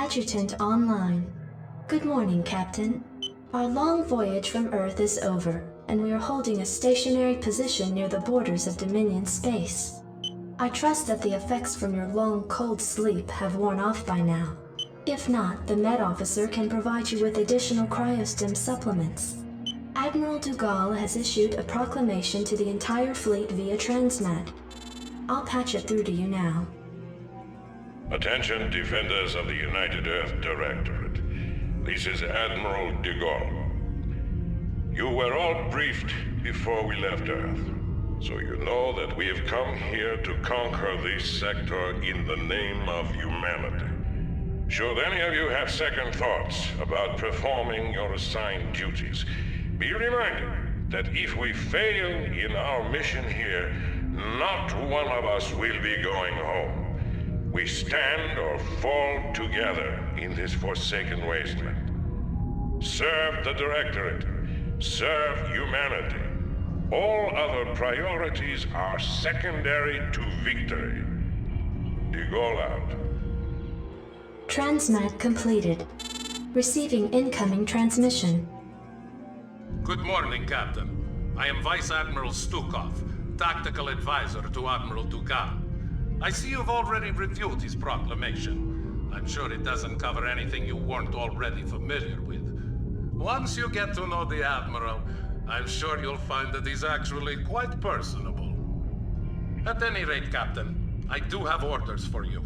Adjutant online. Good morning, Captain. Our long voyage from Earth is over, and we are holding a stationary position near the borders of Dominion space. I trust that the effects from your long, cold sleep have worn off by now. If not, the Med Officer can provide you with additional cryostim supplements. Admiral Dugal has issued a proclamation to the entire fleet via Transmat. I'll patch it through to you now. Attention, defenders of the United Earth Directorate. This is Admiral Dugal. You were all briefed before we left Earth, so you know that we have come here to conquer this sector in the name of humanity. Should any of you have second thoughts about performing your assigned duties, be reminded that if we fail in our mission here, not one of us will be going home. We stand or fall together in this forsaken wasteland. Serve the Directorate. Serve humanity. All other priorities are secondary to victory. Dugal out. Transmat completed. Receiving incoming transmission. Good morning, Captain. I am Vice Admiral Stukov, Tactical Advisor to Admiral Dugan. I see you've already reviewed his proclamation. I'm sure it doesn't cover anything you weren't already familiar with. Once you get to know the Admiral, I'm sure you'll find that he's actually quite personable. At any rate, Captain, I do have orders for you.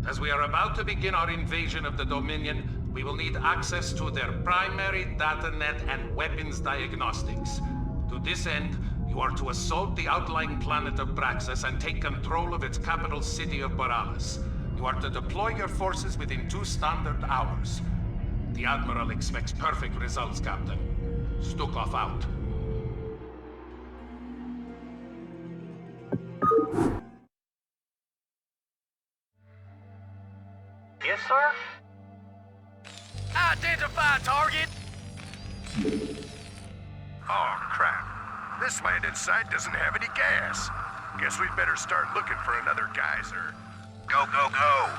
As we are about to begin our invasion of the Dominion, we will need access to their primary data net and weapons diagnostics. To this end, you are to assault the outlying planet of Braxis and take control of its capital city of Boralis. You are to deploy your forces within 2 standard hours. The Admiral expects perfect results, Captain. Stukov out. Yes, sir? Identify target! Oh, crap. This landing site doesn't have any gas. Guess we'd better start looking for another geyser. Go, go, go!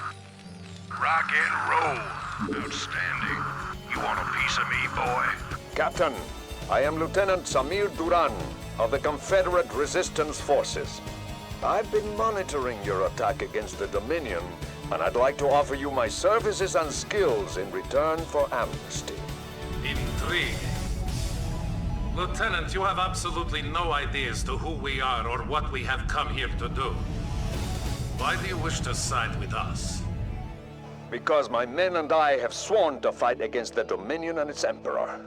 Rock and roll! Outstanding. You want a piece of me, boy? Captain, I am Lieutenant Samir Duran of the Confederate Resistance Forces. I've been monitoring your attack against the Dominion, and I'd like to offer you my services and skills in return for amnesty. Intriguing. Lieutenant, you have absolutely no idea as to who we are or what we have come here to do. Why do you wish to side with us? Because my men and I have sworn to fight against the Dominion and its Emperor.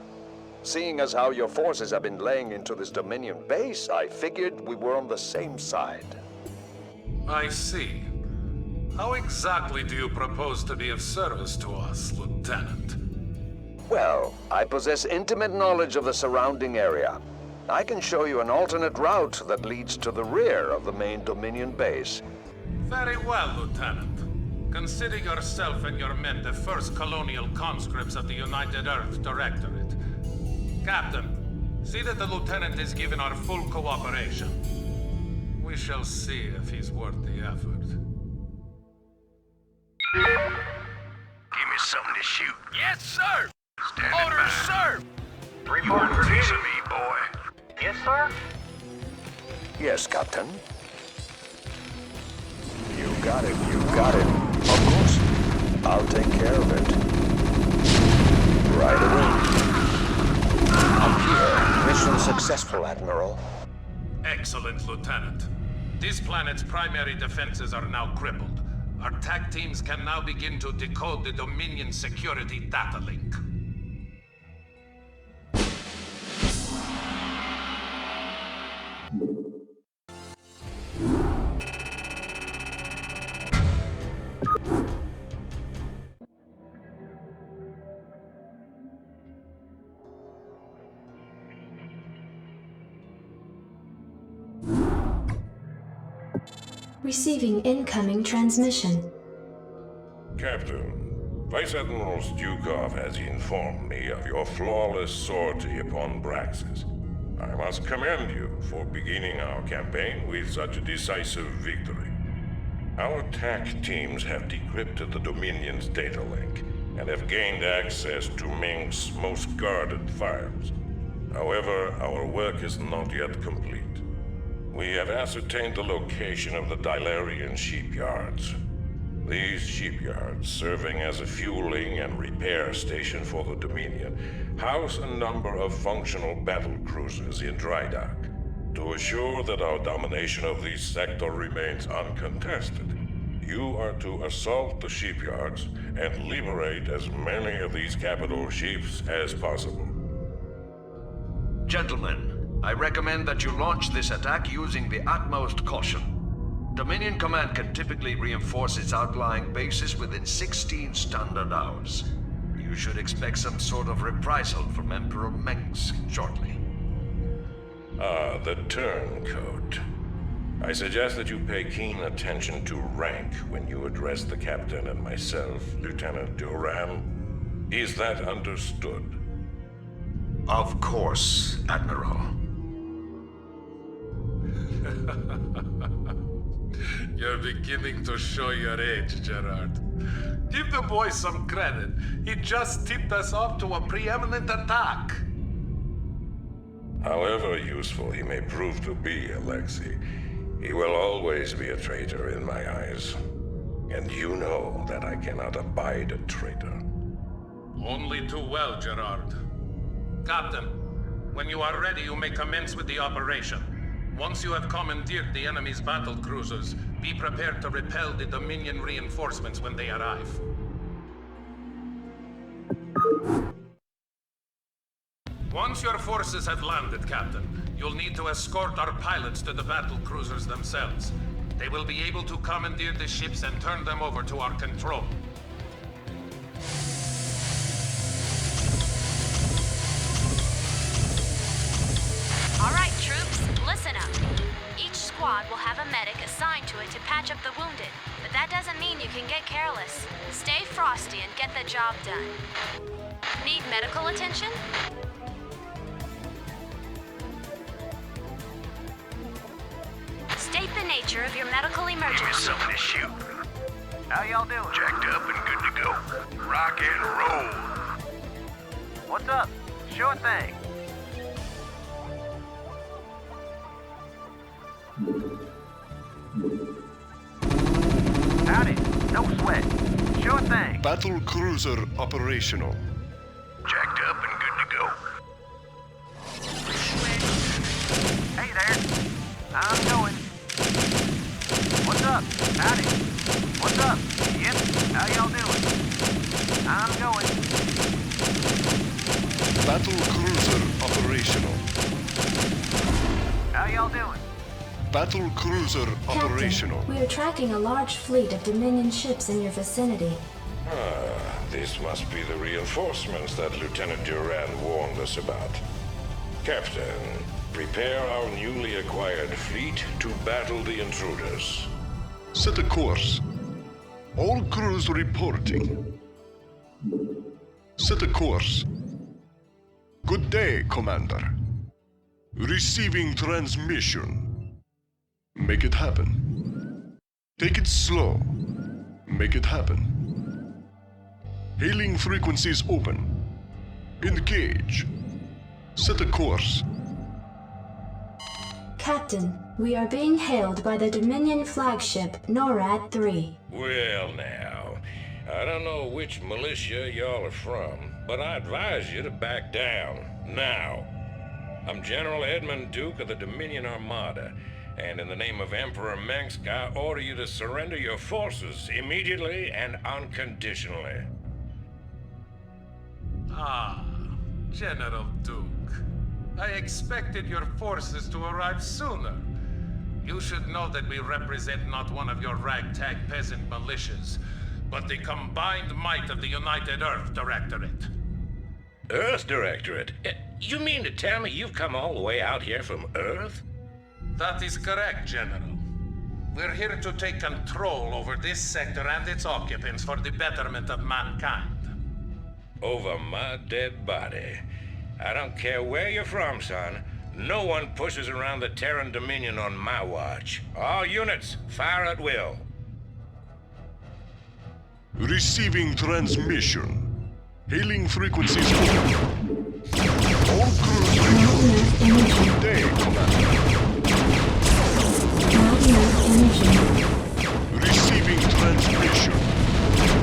Seeing as how your forces have been laying into this Dominion base, I figured we were on the same side. I see. How exactly do you propose to be of service to us, Lieutenant? Well, I possess intimate knowledge of the surrounding area. I can show you an alternate route that leads to the rear of the main Dominion base. Very well, Lieutenant. Consider yourself and your men the first colonial conscripts of the United Earth Directorate. Captain, see that the Lieutenant is given our full cooperation. We shall see if he's worth the effort. Give me something to shoot. Yes, sir! Standing Orders, by. sir! You Report want a for piece duty. of me, boy? Yes, sir? Yes, Captain. You got it, you got it. Of course. I'll take care of it. Right away. I'm here. Mission successful, Admiral. Excellent, Lieutenant. This planet's primary defenses are now crippled. Our TAC teams can now begin to decode the Dominion security data link. Receiving incoming transmission. Captain, Vice Admiral Stukov has informed me of your flawless sortie upon Braxis. I must commend you for beginning our campaign with such a decisive victory. Our TAC teams have decrypted the Dominion's data link and have gained access to Ming's most guarded files. However, our work is not yet complete. We have ascertained the location of the Dilarian shipyards. These shipyards, serving as a fueling and repair station for the Dominion, house a number of functional battle cruisers in dry dock. To assure that our domination of this sector remains uncontested, you are to assault the shipyards and liberate as many of these capital ships as possible. Gentlemen, I recommend that you launch this attack using the utmost caution. Dominion Command can typically reinforce its outlying bases within 16 standard hours. You should expect some sort of reprisal from Emperor Mengsk shortly. Ah, the turncoat. I suggest that you pay keen attention to rank when you address the captain and myself, Lieutenant Duran. Is that understood? Of course, Admiral. You're beginning to show your age, Gerard. Give the boy some credit. He just tipped us off to a preeminent attack. However useful he may prove to be, Alexei, he will always be a traitor in my eyes. And you know that I cannot abide a traitor. Only too well, Gerard. Captain, when you are ready, you may commence with the operation. Once you have commandeered the enemy's battle cruisers, be prepared to repel the Dominion reinforcements when they arrive. Once your forces have landed, Captain, you'll need to escort our pilots to the battle cruisers themselves. They will be able to commandeer the ships and turn them over to our control. All right, troops, listen up. Each squad will have a medic assigned to it to patch up the wounded, but that doesn't mean you can get careless. Stay frosty and get the job done. Need medical attention? State the nature of your medical Give me emergency. something to shoot. How y'all doing? Jacked up and good to go. Rock and roll. What's up? Sure thing. Howdy. No sweat. Sure thing. Battle cruiser operational. Jacked up and good to go. Hey there. I'm going. What's up? Howdy. What's up? Yep. How y'all doing? I'm going. Battle cruiser operational. How y'all doing? Battle cruiser operational. Captain, we are tracking a large fleet of Dominion ships in your vicinity. This must be the reinforcements that Lieutenant Duran warned us about. Captain, prepare our newly acquired fleet to battle the intruders. Set a course. All crews reporting. Set a course. Good day, Commander. Receiving transmission. Make it happen. Take it slow. Make it happen. Hailing frequencies open. Engage. Set a course. Captain, we are being hailed by the Dominion flagship NORAD 3. Well now, I don't know which militia y'all are from, but I advise you to back down, now. I'm General Edmund Duke of the Dominion Armada, and in the name of Emperor Mengsk, I order you to surrender your forces immediately and unconditionally. Ah, General Duke. I expected your forces to arrive sooner. You should know that we represent not one of your ragtag peasant militias, but the combined might of the United Earth Directorate. Earth Directorate? You mean to tell me you've come all the way out here from Earth? That is correct, General. We're here to take control over this sector and its occupants for the betterment of mankind. Over my dead body. I don't care where you're from, son. No one pushes around the Terran Dominion on my watch. All units, fire at will. Receiving transmission. Hailing frequencies. All crews report. Good day, Commander. Not enough energy. Receiving transmission.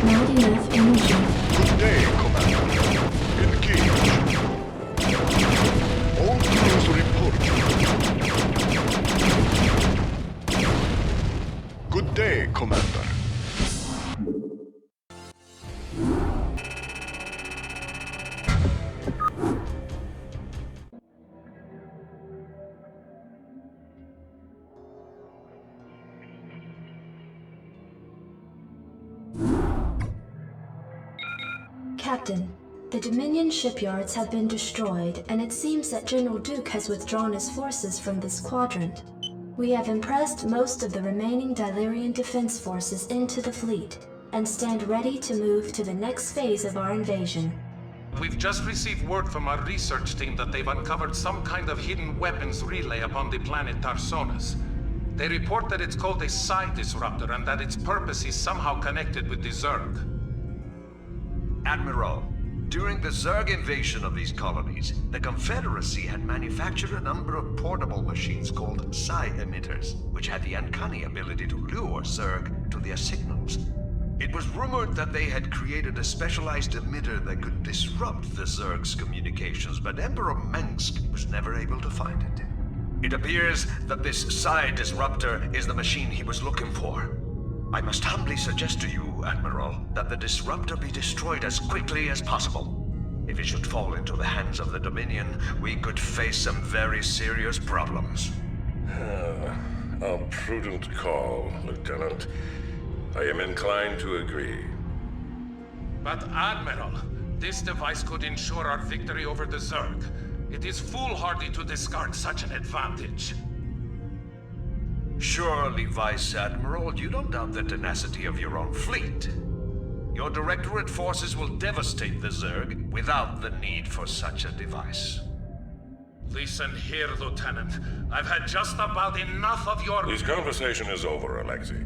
Not enough energy. Good day, Commander. Engage. All crews report. Good day, Commander. Captain, the Dominion shipyards have been destroyed, and it seems that General Duke has withdrawn his forces from this quadrant. We have impressed most of the remaining Dilerian defense forces into the fleet, and stand ready to move to the next phase of our invasion. We've just received word from our research team that they've uncovered some kind of hidden weapons relay upon the planet Tarsonis. They report that it's called a psi disruptor and that its purpose is somehow connected with the Zerg. Admiral, during the Zerg invasion of these colonies, the Confederacy had manufactured a number of portable machines called psi emitters, which had the uncanny ability to lure Zerg to their signals. It was rumored that they had created a specialized emitter that could disrupt the Zerg's communications, but Emperor Mengsk was never able to find it. It appears that this psi disruptor is the machine he was looking for. I must humbly suggest to you, Admiral, that the disruptor be destroyed as quickly as possible. If it should fall into the hands of the Dominion, we could face some very serious problems. A prudent call, Lieutenant. I am inclined to agree. But Admiral, this device could ensure our victory over the Zerg. It is foolhardy to discard such an advantage. Surely, Vice Admiral, you don't doubt the tenacity of your own fleet. Your Directorate forces will devastate the Zerg without the need for such a device. Listen here, Lieutenant. I've had just about enough of your... This conversation is over, Alexei.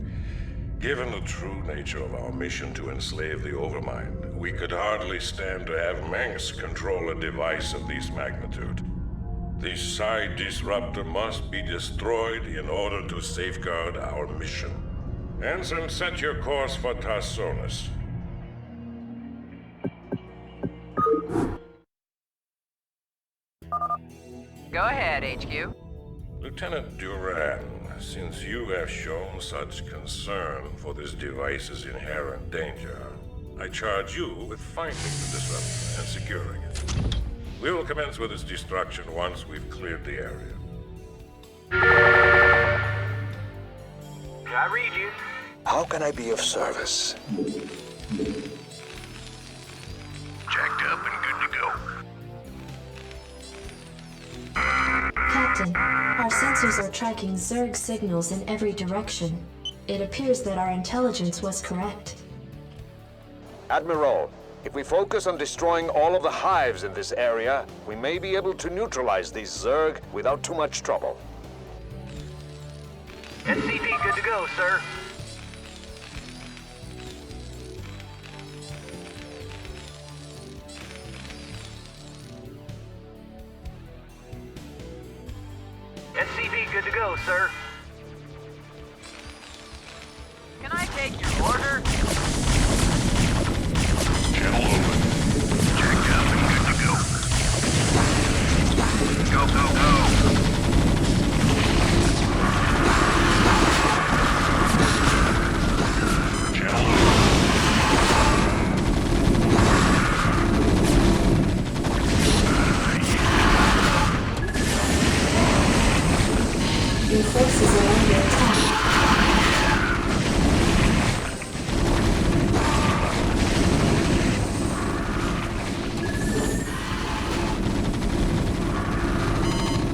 Given the true nature of our mission to enslave the Overmind, we could hardly stand to have Mengsk control a device of this magnitude. The psi disruptor must be destroyed in order to safeguard our mission. Ensign, set your course for Tarsonis. Go ahead, HQ. Lieutenant Duran, since you have shown such concern for this device's inherent danger, I charge you with finding the disruptor and securing it. We will commence with its destruction once we've cleared the area. I read you. How can I be of service? Jacked up and good to go. Captain, our sensors are tracking Zerg signals in every direction. It appears that our intelligence was correct. Admiral, if we focus on destroying all of the hives in this area, we may be able to neutralize these Zerg without too much trouble. SCP good to go, sir. SCP good to go, sir. Can I take your order? Channel open. Jacked up and good to go. Go, go, go. Channel open. Your forces are under attack.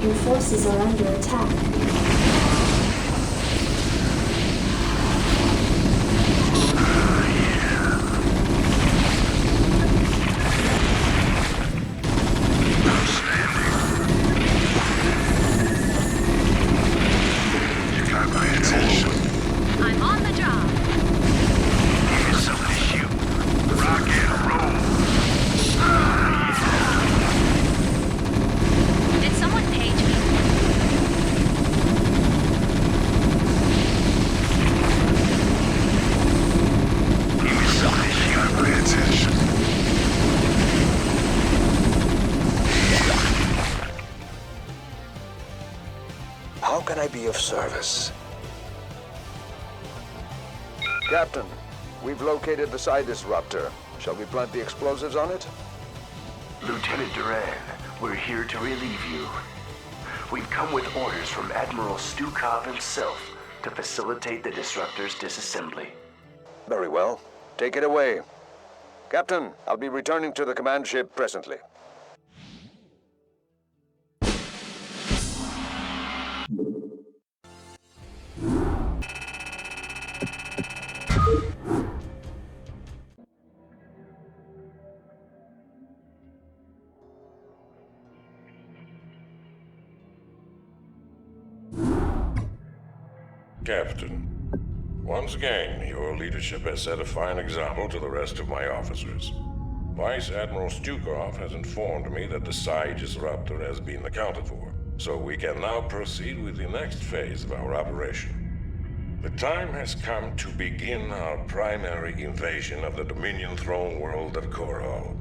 Your forces are under attack. I'm on the job. Here's something to shoot. can I be of service? Captain, we've located the Psi Disruptor. Shall we plant the explosives on it? Lieutenant Terran, we're here to relieve you. We've come with orders from Admiral Stukov himself to facilitate the disruptor's disassembly. Very well. Take it away. Captain, I'll be returning to the command ship presently. Captain, once again, your leadership has set a fine example to the rest of my officers. Vice Admiral Stukov has informed me that the Psi Disruptor has been accounted for, so we can now proceed with the next phase of our operation. The time has come to begin our primary invasion of the Dominion throne world of Korhal.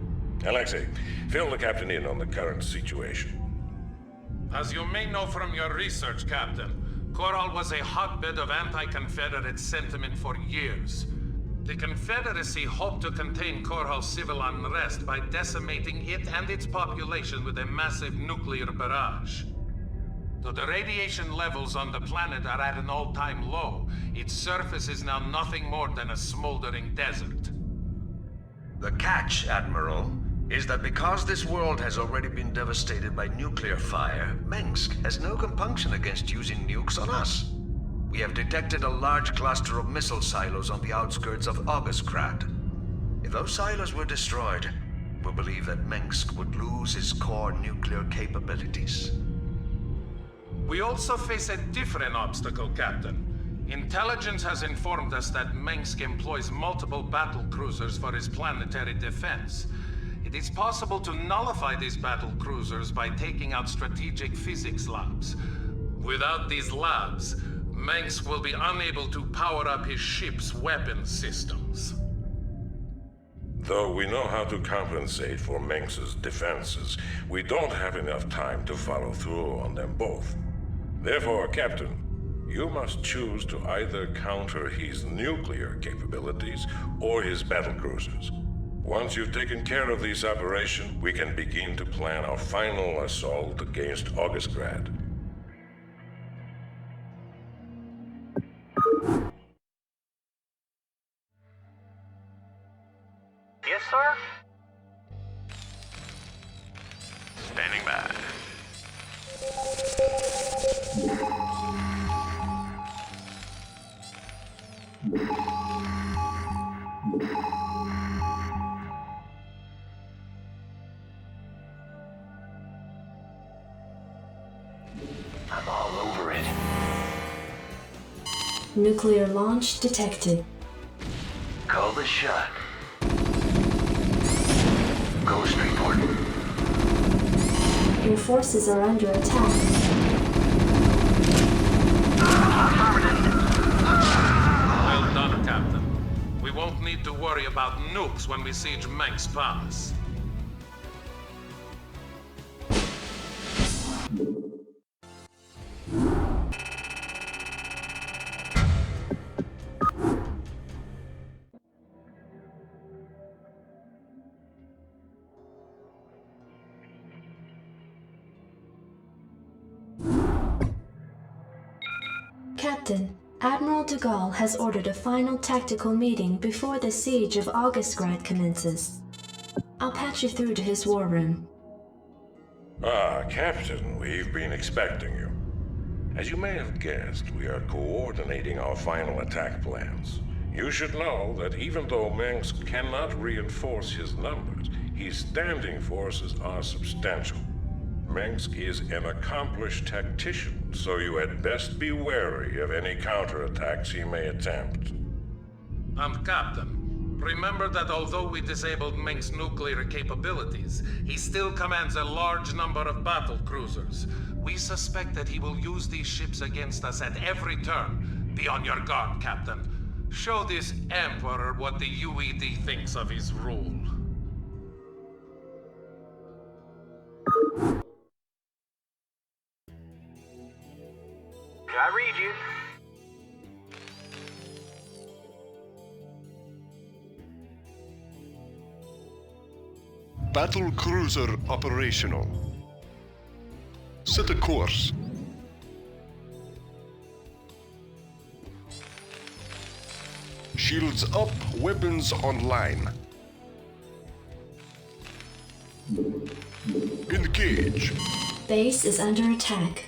Alexei, fill the captain in on the current situation. As you may know from your research, Captain, Korhal was a hotbed of anti-Confederate sentiment for years. The Confederacy hoped to contain Korhal's civil unrest by decimating it and its population with a massive nuclear barrage. Though the radiation levels on the planet are at an all-time low, its surface is now nothing more than a smoldering desert. The catch, Admiral, is that because this world has already been devastated by nuclear fire, Mengsk has no compunction against using nukes on us. We have detected a large cluster of missile silos on the outskirts of Augustgrad. If those silos were destroyed, we believe that Mengsk would lose its core nuclear capabilities. We also face a different obstacle, Captain. Intelligence has informed us that Mengsk employs multiple battle cruisers for his planetary defense. It is possible to nullify these battle cruisers by taking out strategic physics labs. Without these labs, Mengsk will be unable to power up his ship's weapon systems. Though we know how to compensate for Mengsk's defenses, we don't have enough time to follow through on them both. Therefore, Captain, you must choose to either counter his nuclear capabilities or his battlecruisers. Once you've taken care of this operation, we can begin to plan our final assault against Augustgrad. Yes, sir? Standing by. I'm all over it. Nuclear launch detected. Call the shot. Ghost report. Your forces are under attack. Well done, Captain. We won't need to worry about nukes when we siege Mengsk Pass. Captain, Admiral de Gaulle has ordered a final tactical meeting before the siege of Augustgrad commences. I'll patch you through to his war room. Ah, Captain, we've been expecting you. As you may have guessed, we are coordinating our final attack plans. You should know that even though Mengsk cannot reinforce his numbers, his standing forces are substantial. Mengsk is an accomplished tactician, so you had best be wary of any counterattacks he may attempt. And Captain, remember that although we disabled Mengsk's nuclear capabilities, he still commands a large number of battle cruisers. We suspect that he will use these ships against us at every turn. Be on your guard, Captain. Show this Emperor what the UED thinks of his rule. Battle cruiser operational. Set a course. Shields up, weapons online. Engage. Base is under attack.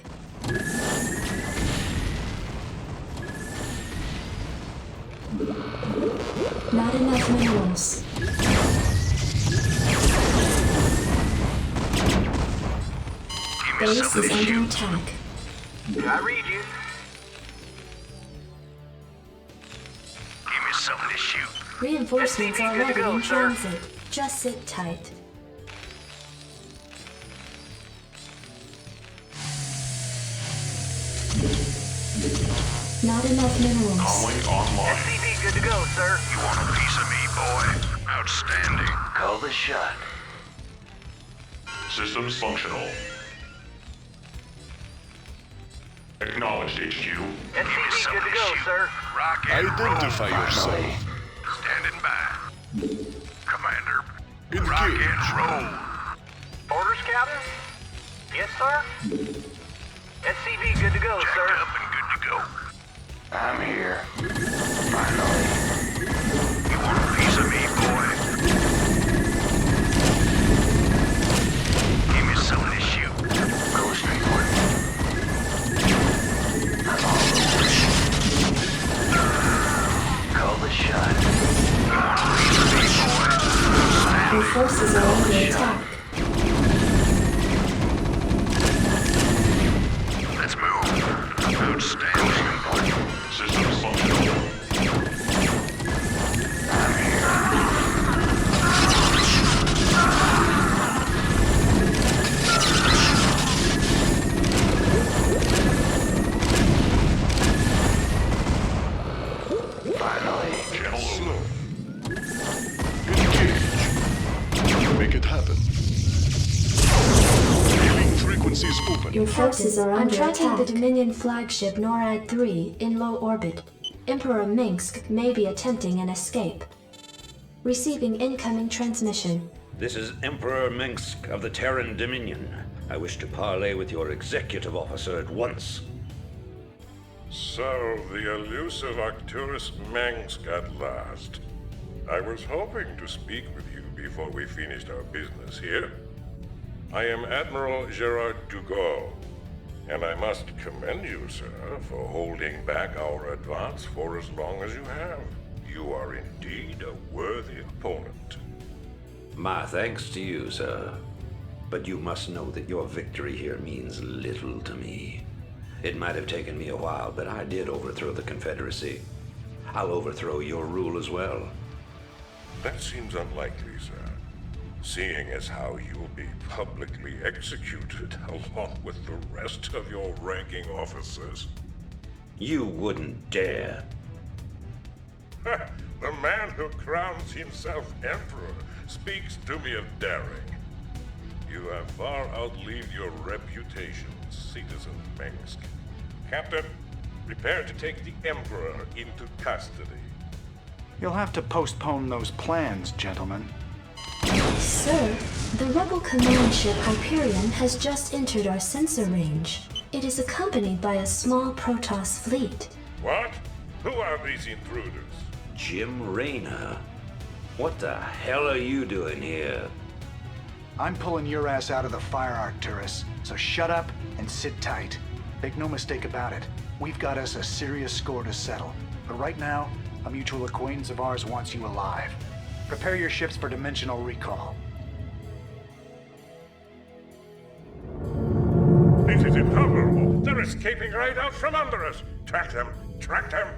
Not enough minerals. Base is under attack. I read you. Give me something to shoot. Reinforcements SCV are good to ready go, in sir. transit. Just sit tight. Not enough minerals. Calling online. SCV good to go, sir. You want a piece of me, boy? Outstanding. Call the shot. Systems functional. Acknowledged, HQ. SCV good to go, sir. Rock and Identify roll. yourself. Standing by. Commander. Engage. Rock and roll. Orders, Captain? Yes, sir. SCV good to go, Jacked sir. up and good to go. I'm here. Finally. You want a piece of me, boy? Give me something to shoot. Go straight for it. I'm all over. Call the shot. You want a piece of me, boy? Your forces are under attack. Let's move. Outstanding. Systems functional. I'm here. Finally. Channel Slow. open. Engage. Make it happen. Hailing frequencies open. Your forces are under attack. I'm tracking the Dominion flagship NORAD-3 in low orbit. Emperor Minsk may be attempting an escape. Receiving incoming transmission. This is Emperor Minsk of the Terran Dominion. I wish to parley with your executive officer at once. So, the elusive Arcturus Minsk at last. I was hoping to speak with you before we finished our business here. I am Admiral Gerard Dugas, and I must commend you, sir, for holding back our advance for as long as you have. You are indeed a worthy opponent. My thanks to you, sir. But you must know that your victory here means little to me. It might have taken me a while, but I did overthrow the Confederacy. I'll overthrow your rule as well. That seems unlikely, sir, seeing as how you'll be publicly executed along with the rest of your ranking officers. You wouldn't dare. The man who crowns himself emperor speaks to me of daring. You have far outlived your reputation, citizen Minsk. Captain, prepare to take the emperor into custody. You'll have to postpone those plans, gentlemen. Sir, the rebel command ship Hyperion has just entered our sensor range. It is accompanied by a small Protoss fleet. What? Who are these intruders? Jim Raynor? What the hell are you doing here? I'm pulling your ass out of the fire, Arcturus, so shut up and sit tight. Make no mistake about it, we've got us a serious score to settle. But right now, a mutual acquaintance of ours wants you alive. Prepare your ships for dimensional recall. This is intolerable. They're escaping right out from under us. Track them! Track them!